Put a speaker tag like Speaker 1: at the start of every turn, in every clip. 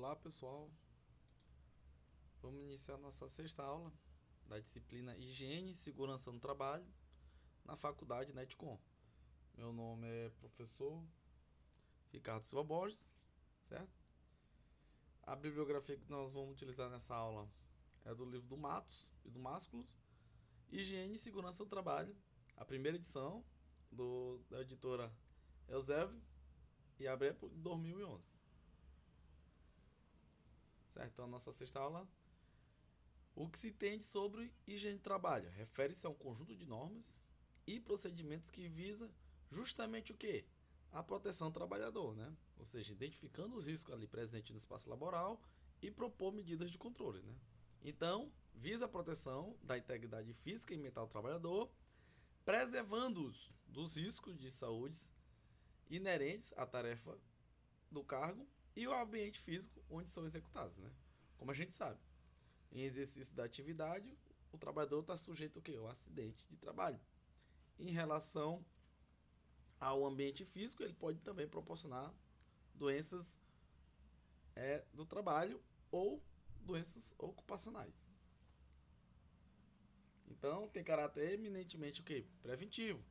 Speaker 1: Olá pessoal, vamos iniciar nossa sexta aula da disciplina Higiene e Segurança no Trabalho na Faculdade Netcom. Meu nome é professor Ricardo Silva Borges, certo? A bibliografia que nós vamos utilizar nessa aula é do livro do Matos e do Másculos, Higiene e Segurança no Trabalho, a primeira edição da editora Elsevier e a Brepo de 2011. Certo? Então, nossa sexta aula, o que se entende sobre higiene de trabalho? Refere-se a um conjunto de normas e procedimentos que visa justamente o quê? A proteção do trabalhador, né? Ou seja, identificando os riscos ali presentes no espaço laboral e propor medidas de controle, né? Então, visa a proteção da integridade física e mental do trabalhador, preservando-os dos riscos de saúde inerentes à tarefa do cargo e o ambiente físico onde são executados, né? Como a gente sabe, em exercício da atividade, o trabalhador está sujeito ao quê? Ao acidente de trabalho. Em relação ao ambiente físico, ele pode também proporcionar doenças do trabalho ou doenças ocupacionais. Então, tem caráter eminentemente o quê? Preventivo,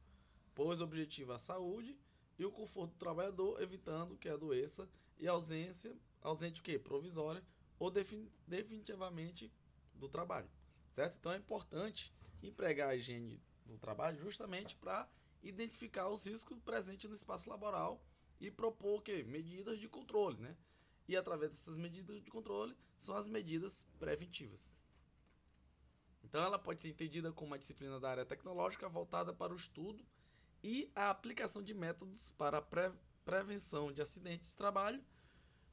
Speaker 1: pois objetiva a saúde e o conforto do trabalhador, evitando que a doença e ausente o quê? Provisória ou definitivamente do trabalho, certo? Então é importante empregar a higiene do trabalho justamente para identificar os riscos presentes no espaço laboral e propor o quê? Medidas de controle, né? E através dessas medidas de controle são as medidas preventivas. Então ela pode ser entendida como uma disciplina da área tecnológica voltada para o estudo e a aplicação de métodos para a prevenção de acidentes de trabalho,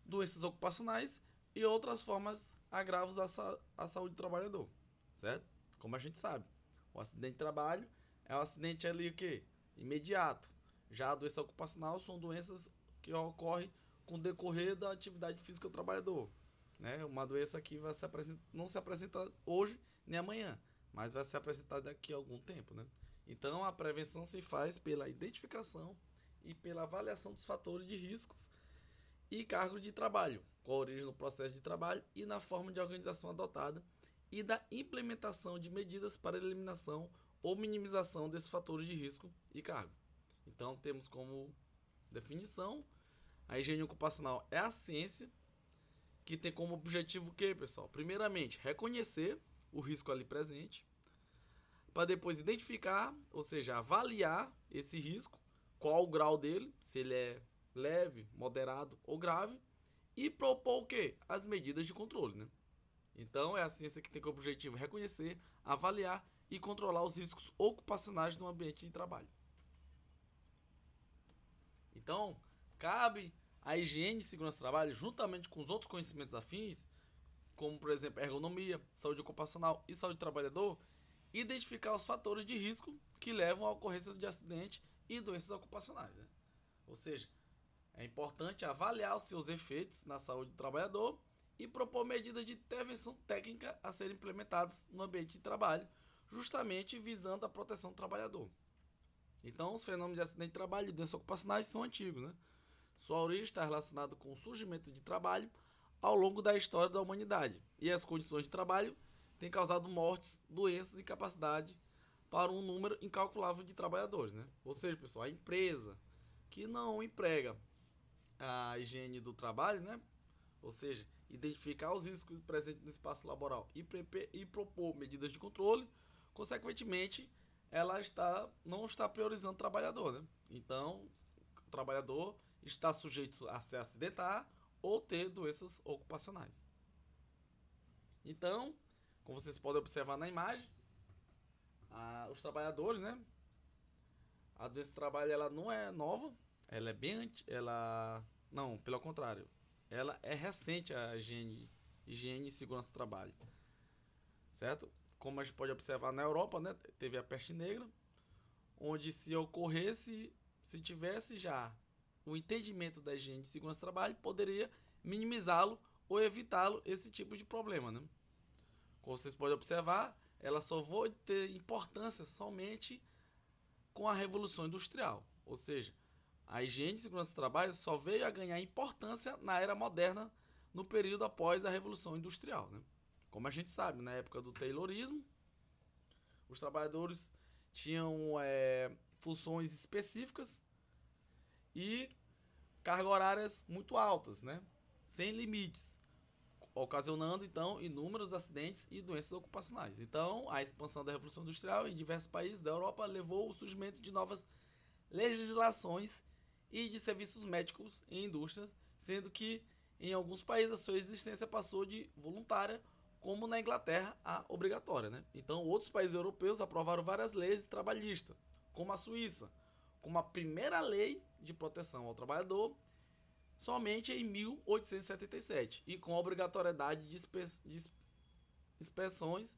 Speaker 1: doenças ocupacionais e outras formas agravos à saúde do trabalhador, certo? Como a gente sabe, o acidente de trabalho é um acidente ali o quê? Imediato. Já a doença ocupacional são doenças que ocorrem com o decorrer da atividade física do trabalhador, né? Uma doença que não se apresenta hoje nem amanhã, mas vai se apresentar daqui a algum tempo, né? Então a prevenção se faz pela identificação e pela avaliação dos fatores de riscos e cargos de trabalho, com a origem no processo de trabalho e na forma de organização adotada, e da implementação de medidas para eliminação ou minimização desses fatores de risco e cargo. Então temos como definição: a higiene ocupacional é a ciência que tem como objetivo o que, pessoal? Primeiramente, reconhecer o risco ali presente, para depois identificar, ou seja, avaliar esse risco, qual o grau dele, se ele é leve, moderado ou grave, e propor o quê? As medidas de controle, né? Então é a ciência que tem como objetivo reconhecer, avaliar e controlar os riscos ocupacionais no ambiente de trabalho. Então, cabe à higiene e segurança do trabalho, juntamente com os outros conhecimentos afins, como por exemplo ergonomia, saúde ocupacional e saúde do trabalhador, identificar os fatores de risco que levam à ocorrência de acidente e doenças ocupacionais, né? Ou seja, é importante avaliar os seus efeitos na saúde do trabalhador e propor medidas de intervenção técnica a serem implementadas no ambiente de trabalho, justamente visando a proteção do trabalhador. Então, os fenômenos de acidente de trabalho e doenças ocupacionais são antigos, né? Sua origem está relacionada com o surgimento de trabalho ao longo da história da humanidade, e as condições de trabalho têm causado mortes, doenças e incapacidade para um número incalculável de trabalhadores, né? Ou seja, pessoal, a empresa que não emprega a higiene do trabalho, né? Ou seja, identificar os riscos presentes no espaço laboral e propor medidas de controle, consequentemente, não está priorizando o trabalhador, né? Então, o trabalhador está sujeito a se acidentar ou ter doenças ocupacionais. Então, como vocês podem observar na imagem, os trabalhadores, né? A doença do trabalho ela não é nova, ela é bem não, pelo contrário, ela é recente, a higiene e segurança do trabalho, certo? Como a gente pode observar na Europa, né, teve a peste negra, onde se tivesse já o entendimento da higiene e segurança do trabalho, poderia minimizá-lo ou evitá-lo, esse tipo de problema, né? Como vocês podem observar, ela só vai ter importância somente com a Revolução Industrial, ou seja, a higiene e segurança do trabalho só veio a ganhar importância na era moderna no período após a Revolução Industrial, né? Como a gente sabe, na época do Taylorismo, os trabalhadores tinham funções específicas e cargas horárias muito altas, né? Sem limites, ocasionando então inúmeros acidentes e doenças ocupacionais. Então, a expansão da Revolução Industrial em diversos países da Europa levou ao surgimento de novas legislações e de serviços médicos em indústrias, sendo que em alguns países a sua existência passou de voluntária, como na Inglaterra, a obrigatória, né? Então, outros países europeus aprovaram várias leis trabalhistas, como a Suíça, como a primeira lei de proteção ao trabalhador, somente em 1877, e com a obrigatoriedade de inspeções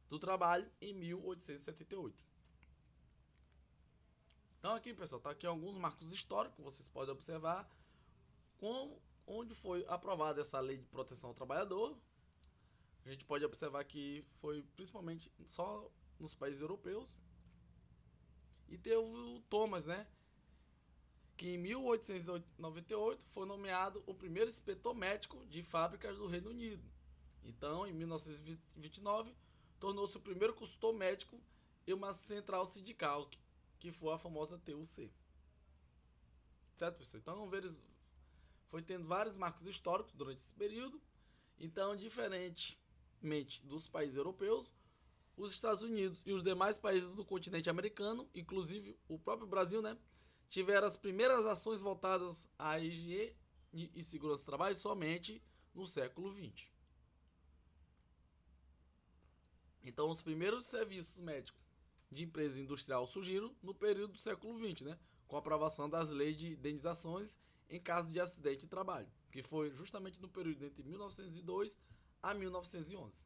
Speaker 1: do trabalho em 1878. Então aqui, pessoal, tá aqui alguns marcos históricos, vocês podem observar onde foi aprovada essa lei de proteção ao trabalhador. A gente pode observar que foi principalmente só nos países europeus. E teve o Thomas, né? Que em 1898 foi nomeado o primeiro inspetor médico de fábricas do Reino Unido. Então, em 1929, tornou-se o primeiro consultor médico e uma central sindical, que foi a famosa TUC. Certo, pessoal? Então, foi tendo vários marcos históricos durante esse período. Então, diferentemente dos países europeus, os Estados Unidos e os demais países do continente americano, inclusive o próprio Brasil, né, tiveram as primeiras ações voltadas à higiene e segurança do trabalho somente no século XX. Então, os primeiros serviços médicos de empresa industrial surgiram no período do século XX, né, com a aprovação das leis de indenizações em caso de acidente de trabalho, que foi justamente no período entre 1902 a 1911.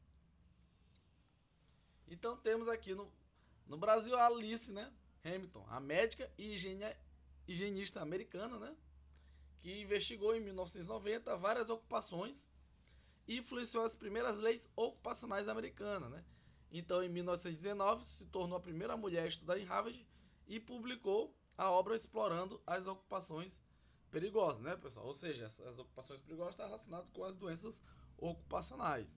Speaker 1: Então, temos aqui no Brasil a Alice, né, Hamilton, a médica e higienista americana, né, que investigou em 1990 várias ocupações e influenciou as primeiras leis ocupacionais americanas, né. Então, em 1919, se tornou a primeira mulher a estudar em Harvard e publicou a obra explorando as ocupações perigosas, né, pessoal? Ou seja, as ocupações perigosas estão relacionadas com as doenças ocupacionais.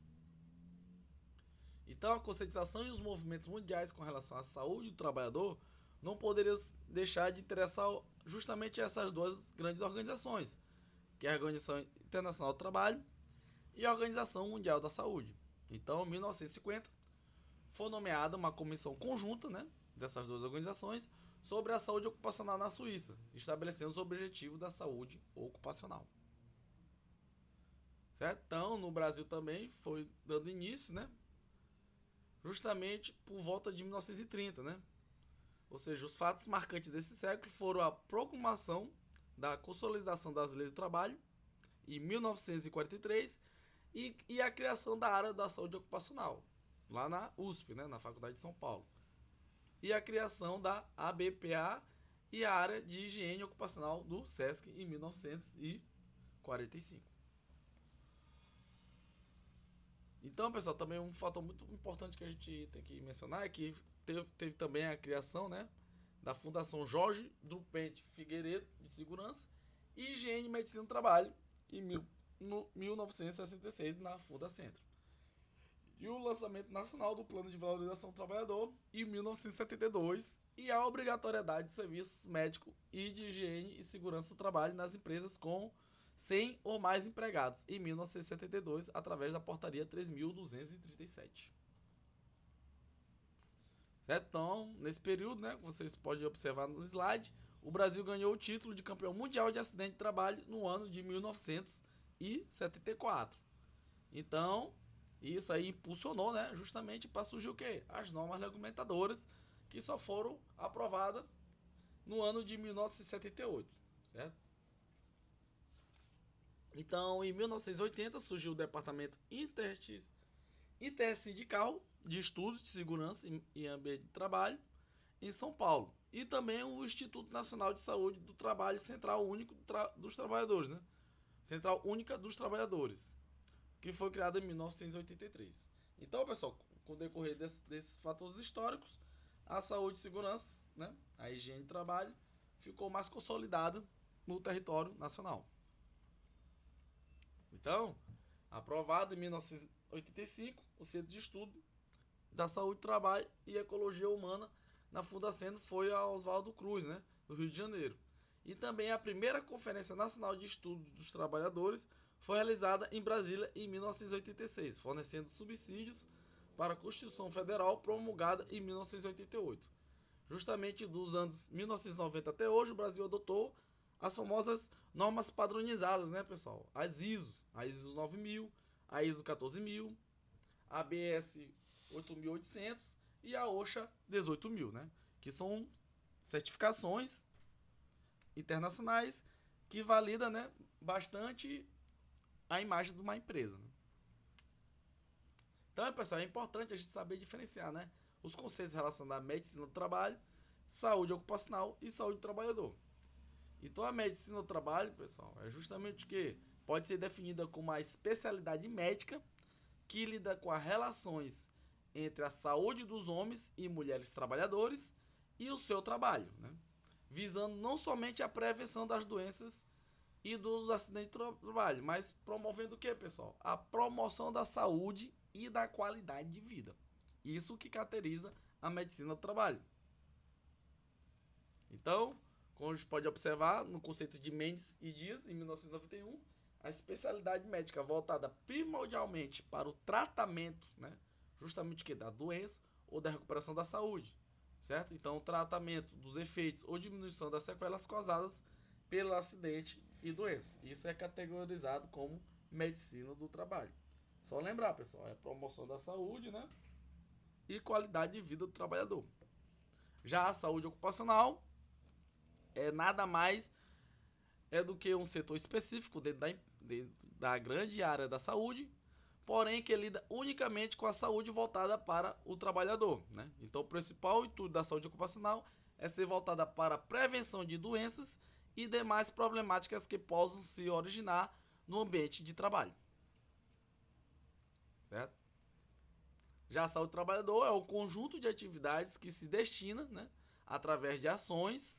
Speaker 1: Então, a conscientização e os movimentos mundiais com relação à saúde do trabalhador não poderiam deixar de interessar justamente essas duas grandes organizações, que é a Organização Internacional do Trabalho e a Organização Mundial da Saúde. Então, em 1950, foi nomeada uma comissão conjunta, né, dessas duas organizações sobre a saúde ocupacional na Suíça, estabelecendo os objetivos da saúde ocupacional. Certo? Então, no Brasil também foi dando início, né, justamente por volta de 1930, né? Ou seja, os fatos marcantes desse século foram a proclamação da consolidação das leis do trabalho em 1943 e a criação da área da saúde ocupacional, lá na USP, né, na Faculdade de São Paulo. E a criação da ABPA e a área de higiene ocupacional do SESC em 1945. Então, pessoal, também um fator muito importante que a gente tem que mencionar é que teve também a criação, né, da Fundação Jorge Drupente Figueiredo de Segurança e Higiene e Medicina do Trabalho em 1966 na Fundacentro. E o lançamento nacional do Plano de Valorização do Trabalhador em 1972 e a obrigatoriedade de serviços médicos e de higiene e segurança do trabalho nas empresas com 100 ou mais empregados em 1972 através da Portaria 3.237. Certo? Então, nesse período, né, vocês podem observar no slide, o Brasil ganhou o título de campeão mundial de acidente de trabalho no ano de 1974. Então, isso aí impulsionou, né, justamente para surgir o quê? As normas regulamentadoras que só foram aprovadas no ano de 1978, certo? Então, em 1980 surgiu o Departamento Intersindical de Estudos de Segurança e Ambiente de Trabalho em São Paulo. E também o Instituto Nacional de Saúde do Trabalho Central Único dos Trabalhadores, né? Central Única dos Trabalhadores, que foi criada em 1983. Então, pessoal, com o decorrer desses fatores históricos, a saúde e segurança, né, a higiene de trabalho, ficou mais consolidada no território nacional. Então, Aprovado em 1985, o Centro de Estudo da Saúde, Trabalho e Ecologia Humana na Fundacentro foi a Oswaldo Cruz, né, do Rio de Janeiro. E também a primeira Conferência Nacional de Estudos dos Trabalhadores foi realizada em Brasília em 1986, fornecendo subsídios para a Constituição Federal promulgada em 1988. Justamente dos anos 1990 até hoje, o Brasil adotou as famosas normas padronizadas, né, pessoal? As ISO, a ISO 9000, a ISO 14000, a ABS 8800 e a OSHA 18000, né? Que são certificações internacionais que validam, né, bastante a imagem de uma empresa. Né? Então, pessoal, é importante a gente saber diferenciar, né, os conceitos relacionados à medicina do trabalho, saúde ocupacional e saúde do trabalhador. Então, a medicina do trabalho, pessoal, é justamente o que pode ser definida como uma especialidade médica que lida com as relações entre a saúde dos homens e mulheres trabalhadores e o seu trabalho, né? Visando não somente a prevenção das doenças e dos acidentes de trabalho, mas promovendo o que, pessoal? A promoção da saúde e da qualidade de vida. Isso que caracteriza a medicina do trabalho. Então, como a gente pode observar no conceito de Mendes e Dias, em 1991, a especialidade médica voltada primordialmente para o tratamento, né, justamente que da doença ou da recuperação da saúde, certo? Então, o tratamento dos efeitos ou diminuição das sequelas causadas pelo acidente e doença. Isso é categorizado como medicina do trabalho. Só lembrar, pessoal, é promoção da saúde, né, e qualidade de vida do trabalhador. Já a saúde ocupacional é nada mais do que um setor específico dentro da grande área da saúde, porém que lida unicamente com a saúde voltada para o trabalhador, né? Então, o principal intuito da saúde ocupacional é ser voltada para a prevenção de doenças e demais problemáticas que possam se originar no ambiente de trabalho, certo? Já a saúde do trabalhador é o conjunto de atividades que se destina, né, através de ações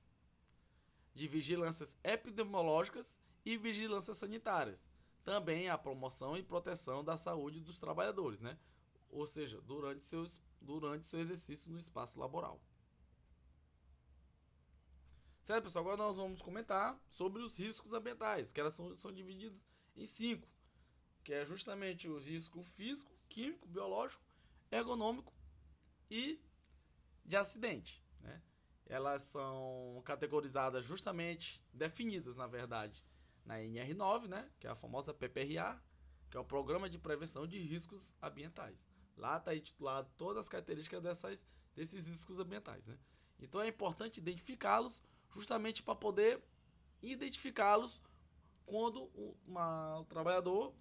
Speaker 1: de vigilâncias epidemiológicas e vigilâncias sanitárias. Também a promoção e proteção da saúde dos trabalhadores, né? Ou seja, durante seu exercício no espaço laboral. Certo, pessoal? Agora nós vamos comentar sobre os riscos ambientais, que elas são divididos em 5, que é justamente o risco físico, químico, biológico, ergonômico e de acidente, né? Elas são categorizadas justamente, definidas na verdade, na NR9, né, que é a famosa PPRA, que é o Programa de Prevenção de Riscos Ambientais. Lá está intitulado todas as características desses riscos ambientais, né? Então é importante identificá-los justamente para poder identificá-los quando o trabalhador,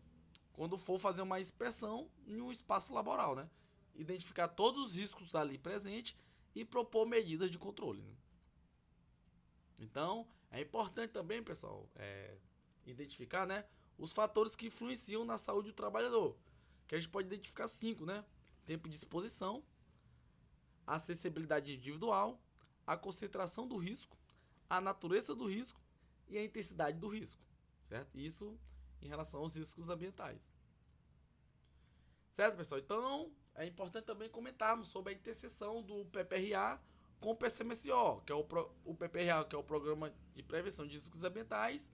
Speaker 1: quando for fazer uma inspeção em um espaço laboral, né? Identificar todos os riscos ali presentes e propor medidas de controle, né? Então, é importante também, pessoal, identificar, né, os fatores que influenciam na saúde do trabalhador, que a gente pode identificar 5, né? Tempo de exposição, a acessibilidade individual, a concentração do risco, a natureza do risco e a intensidade do risco, certo? Isso em relação aos riscos ambientais. Certo, pessoal? Então, é importante também comentarmos sobre a interseção do PPRA com o PCMSO, que é o PPRA, que é o Programa de Prevenção de Riscos Ambientais,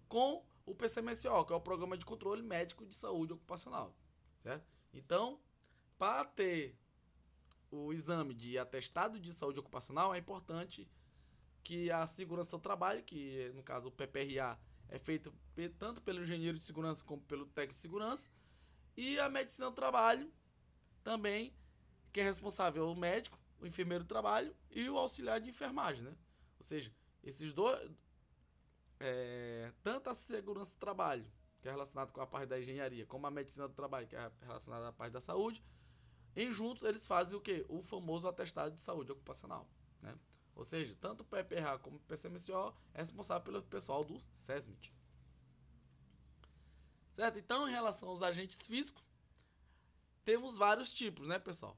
Speaker 1: com o PCMSO, que é o Programa de Controle Médico de Saúde Ocupacional, certo? Então, para ter o exame de atestado de saúde ocupacional, é importante que a segurança do trabalho, que no caso o PPRA é feito tanto pelo engenheiro de segurança como pelo técnico de segurança, e a medicina do trabalho também, que é responsável o médico, o enfermeiro do trabalho e o auxiliar de enfermagem, né? Ou seja, esses dois, tanto a segurança do trabalho, que é relacionado com a parte da engenharia, como a medicina do trabalho, que é relacionada à parte da saúde, em juntos eles fazem o quê? O famoso atestado de saúde ocupacional, né? Ou seja, tanto o PPRA como o PCMSO é responsável pelo pessoal do SESMIT. Certo? Então, em relação aos agentes físicos, temos vários tipos, né, pessoal?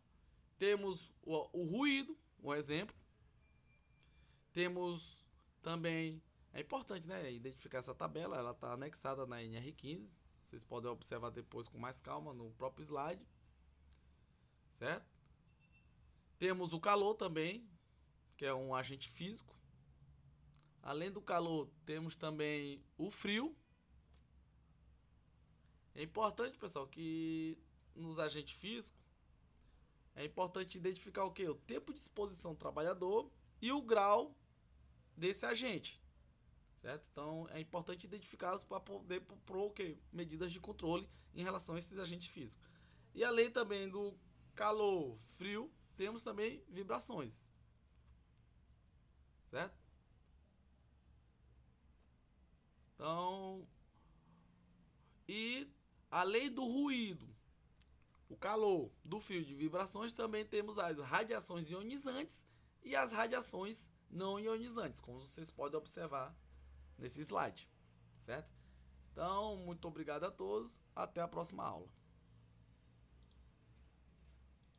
Speaker 1: Temos o ruído, um exemplo. Temos também, é importante, né, identificar essa tabela, ela está anexada na NR15, Vocês podem observar depois com mais calma no próprio slide, certo? Temos o calor também, que é um agente físico. Além do calor, temos também o frio. É importante, pessoal, que nos agentes físicos é importante identificar o que? O tempo de exposição do trabalhador e o grau desse agente, certo? Então é importante identificá-los para poder propor medidas de controle em relação a esses agentes físicos. E além também do calor, frio, temos também vibrações, certo? Então, e além do ruído, o calor, do fio de vibrações, também temos as radiações ionizantes e as radiações não ionizantes, como vocês podem observar nesse slide, certo? Então, muito obrigado a todos, até a próxima aula.